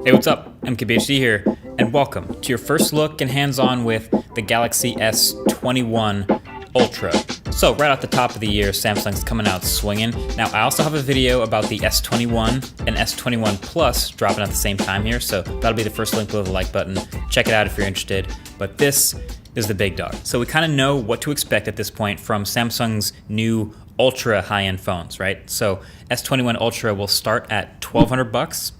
Hey, what's up? MKBHD here, and welcome to your first look and hands-on with the Galaxy S21 Ultra. So right off the top of the year, Samsung's coming out swinging. Now, I also have a video about the S21 and S21 Plus dropping at the same time here, so that'll be the first link below the like button. Check it out if you're interested. But this is the big dog. So we kind of know what to expect at this point from Samsung's new ultra high-end phones, right? So S21 Ultra will start at $1,200.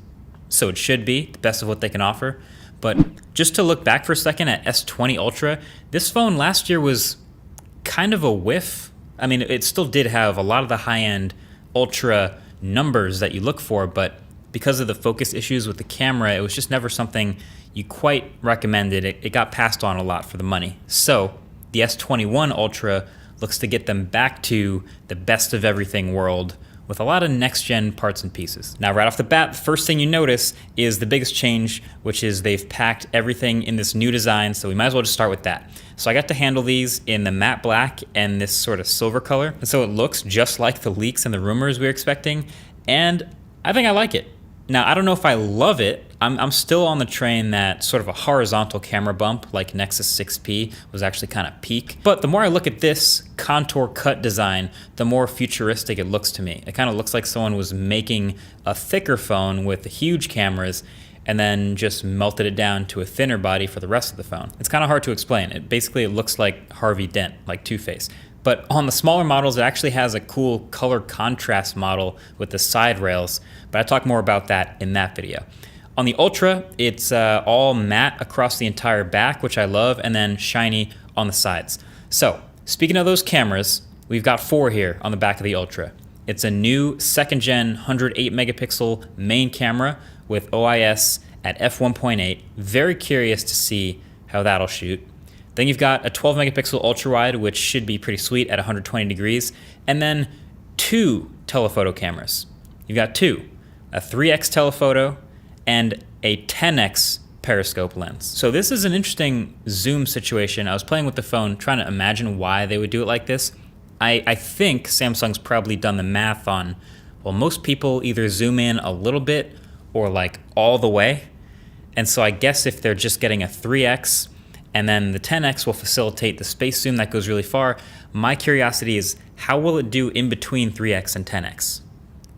So it should be the best of what they can offer. But just to look back for a second at S20 Ultra, this phone last year was kind of a whiff. I mean, it still did have a lot of the high-end Ultra numbers that you look for, but because of the focus issues with the camera, it was just never something you quite recommended. It got passed on a lot for the money. So the S21 Ultra looks to get them back to the best of everything world with a lot of next-gen parts and pieces. Now, right off the bat, the first thing you notice is the biggest change, which is they've packed everything in this new design, so we might as well just start with that. So I got to handle these in the matte black and this sort of silver color, and so it looks just like the leaks and the rumors we were expecting, and I think I like it. Now, I don't know if I love it. I'm still on the train that sort of a horizontal camera bump like Nexus 6P was actually kind of peak. But the more I look at this contour cut design, the more futuristic it looks to me. It kind of looks like someone was making a thicker phone with huge cameras and then just melted it down to a thinner body for the rest of the phone. It's kind of hard to explain. It looks like Harvey Dent, like Two-Face. But on the smaller models, it actually has a cool color contrast model with the side rails, but I talk more about that in that video. On the Ultra, it's all matte across the entire back, which I love, and then shiny on the sides. So, speaking of those cameras, we've got 4 here on the back of the Ultra. It's a new second-gen 108 megapixel main camera with OIS at f1.8. Very curious to see how that'll shoot. Then you've got a 12 megapixel ultra wide, which should be pretty sweet at 120 degrees. And then 2 telephoto cameras. You've got 2, a 3x telephoto and a 10x periscope lens. So this is an interesting zoom situation. I was playing with the phone, trying to imagine why they would do it like this. I think Samsung's probably done the math on, well, most people either zoom in a little bit or like all the way. And so I guess if they're just getting a 3x, and then the 10x will facilitate the space zoom that goes really far. My curiosity is, how will it do in between 3x and 10x?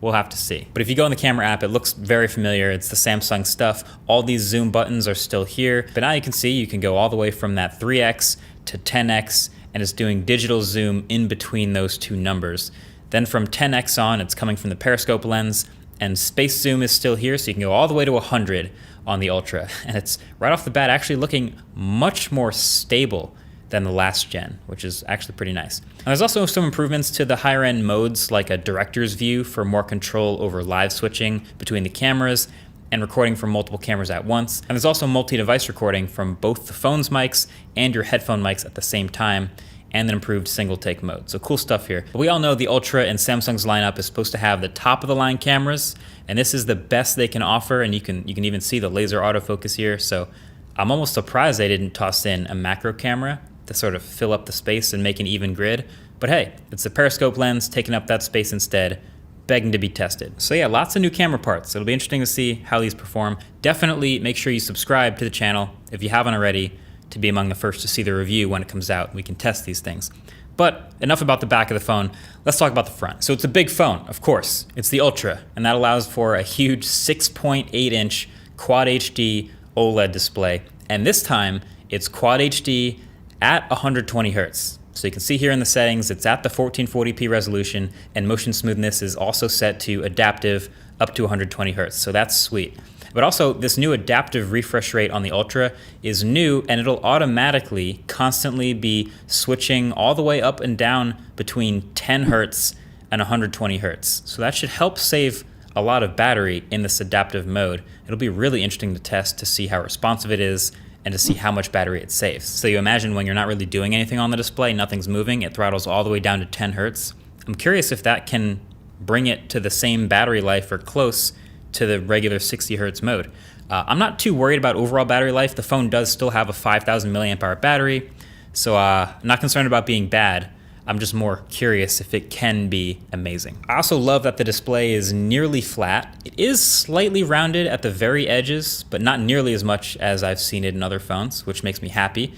We'll have to see. But if you go in the camera app, it looks very familiar. It's the Samsung stuff. All these zoom buttons are still here. But now you can see you can go all the way from that 3x to 10x, and it's doing digital zoom in between those 2 numbers. Then from 10x on, it's coming from the periscope lens, and space zoom is still here, so you can go all the way to 100 on the Ultra. And it's right off the bat actually looking much more stable than the last gen, which is actually pretty nice. And there's also some improvements to the higher end modes, like a director's view for more control over live switching between the cameras and recording from multiple cameras at once. And there's also multi-device recording from both the phone's mics and your headphone mics at the same time, and an improved single take mode. So cool stuff here. But we all know the Ultra in Samsung's lineup is supposed to have the top of the line cameras, and this is the best they can offer, and you can even see the laser autofocus here. So I'm almost surprised they didn't toss in a macro camera to sort of fill up the space and make an even grid. But hey, it's the periscope lens taking up that space instead, begging to be tested. So yeah, lots of new camera parts. It'll be interesting to see how these perform. Definitely make sure you subscribe to the channel if you haven't already, to be among the first to see the review when it comes out. We can test these things. But enough about the back of the phone. Let's talk about the front. So it's a big phone, of course. It's the Ultra, and that allows for a huge 6.8-inch Quad HD OLED display. And this time, it's Quad HD at 120 Hertz. So you can see here in the settings, it's at the 1440p resolution, and motion smoothness is also set to adaptive up to 120 Hertz. So that's sweet. But also, this new adaptive refresh rate on the Ultra is new, and it'll automatically constantly be switching all the way up and down between 10 Hertz and 120 Hertz. So that should help save a lot of battery in this adaptive mode. It'll be really interesting to test to see how responsive it is and to see how much battery it saves. So you imagine when you're not really doing anything on the display, nothing's moving, it throttles all the way down to 10 Hertz. I'm curious if that can bring it to the same battery life or close to the regular 60 Hertz mode. I'm not too worried about overall battery life. The phone does still have a 5,000 milliamp hour battery, so I'm not concerned about being bad. I'm just more curious if it can be amazing. I also love that the display is nearly flat. It is slightly rounded at the very edges, but not nearly as much as I've seen it in other phones, which makes me happy.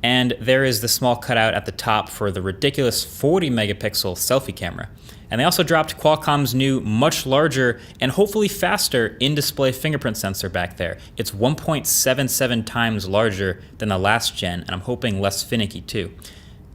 And there is the small cutout at the top for the ridiculous 40 megapixel selfie camera. And they also dropped Qualcomm's new, much larger and hopefully faster in-display fingerprint sensor back there. It's 1.77 times larger than the last gen, and I'm hoping less finicky too.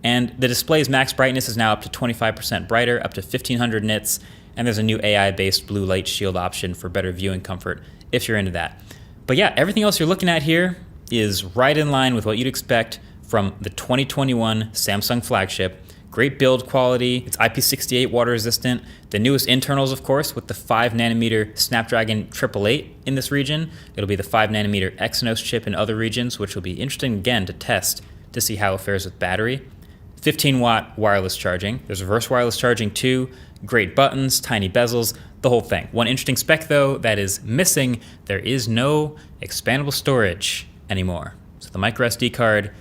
And the display's max brightness is now up to 25% brighter, up to 1500 nits, and there's a new AI-based blue light shield option for better viewing comfort if you're into that. But yeah, everything else you're looking at here is right in line with what you'd expect from the 2021 Samsung flagship. Great build quality, it's IP68 water resistant. The newest internals, of course, with the 5nm Snapdragon 888 in this region. It'll be the 5nm Exynos chip in other regions, which will be interesting again to test to see how it fares with battery. 15-watt wireless charging. There's reverse wireless charging too. Great buttons, tiny bezels, the whole thing. One interesting spec though that is missing, there is no expandable storage anymore. So the micro SD card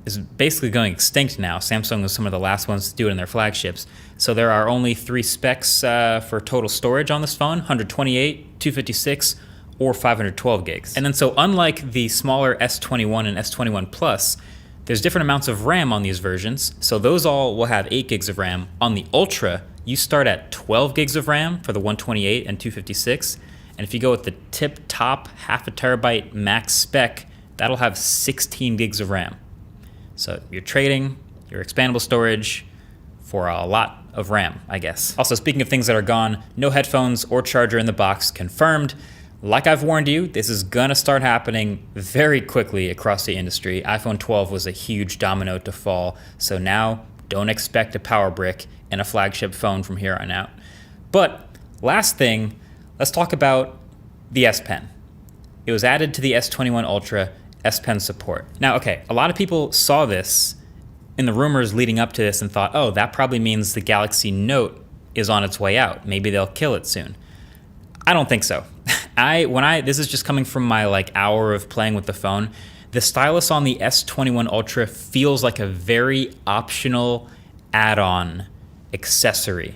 is basically going extinct now. Samsung was some of the last ones to do it in their flagships. So there are only 3 specs for total storage on this phone, 128, 256, or 512 gigs. And then so unlike the smaller S21 and S21 Plus, there's different amounts of RAM on these versions. So those all will have 8 gigs of RAM. On the Ultra, you start at 12 gigs of RAM for the 128 and 256. And if you go with the tip top 0.5 terabyte max spec, that'll have 16 gigs of RAM. So you're trading your expandable storage for a lot of RAM, I guess. Also, speaking of things that are gone, no headphones or charger in the box confirmed. Like I've warned you, this is gonna start happening very quickly across the industry. iPhone 12 was a huge domino to fall, so now don't expect a power brick in a flagship phone from here on out. But last thing, let's talk about the S Pen. It was added to the S21 Ultra S Pen support. Now, okay, a lot of people saw this in the rumors leading up to this and thought, oh, that probably means the Galaxy Note is on its way out. Maybe they'll kill it soon. I don't think so. This is just coming from my hour of playing with the phone. The stylus on the S21 Ultra feels like a very optional add-on accessory,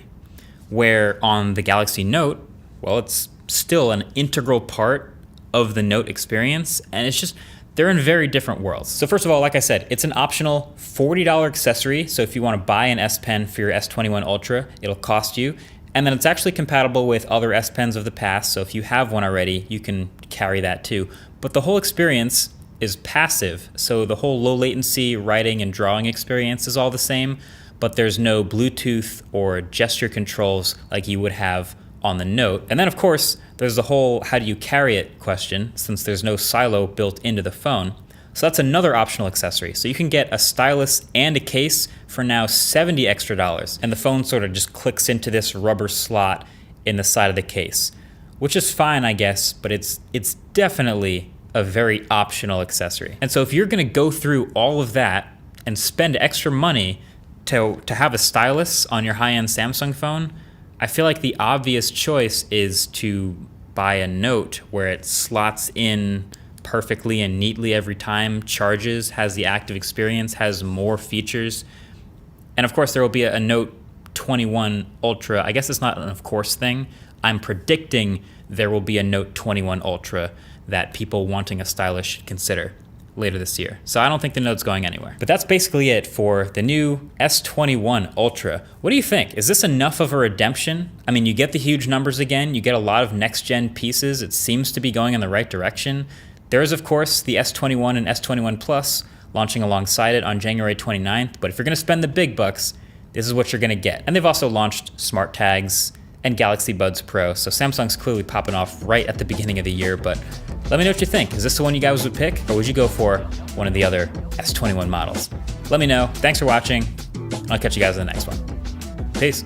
where on the Galaxy Note, well, it's still an integral part of the Note experience, and it's just, they're in very different worlds. So first of all, like I said, it's an optional $40 accessory. So if you want to buy an S Pen for your S21 Ultra, it'll cost you. And then it's actually compatible with other S Pens of the past. So if you have one already, you can carry that too. But the whole experience is passive. So the whole low latency writing and drawing experience is all the same, but there's no Bluetooth or gesture controls like you would have on the Note. And then of course, there's the whole how do you carry it question, since there's no silo built into the phone. So that's another optional accessory. So you can get a stylus and a case for now $70 extra. And the phone sort of just clicks into this rubber slot in the side of the case, which is fine, I guess, but it's definitely a very optional accessory. And so if you're gonna go through all of that and spend extra money to have a stylus on your high-end Samsung phone, I feel like the obvious choice is to buy a Note where it slots in perfectly and neatly every time, charges, has the active experience, has more features. And of course there will be a Note 21 Ultra. I guess it's not an of course thing. I'm predicting there will be a Note 21 Ultra that people wanting a stylus should consider later this year. So I don't think the Note's going anywhere. But that's basically it for the new S21 Ultra. What do you think? Is this enough of a redemption? I mean, you get the huge numbers again, you get a lot of next-gen pieces, it seems to be going in the right direction. There is, of course, the S21 and S21 Plus launching alongside it on January 29th, but if you're gonna spend the big bucks, this is what you're gonna get. And they've also launched smart tags and Galaxy Buds Pro, so Samsung's clearly popping off right at the beginning of the year, but let me know what you think. Is this the one you guys would pick, or would you go for one of the other S21 models? Let me know. Thanks for watching. I'll catch you guys in the next one. Peace.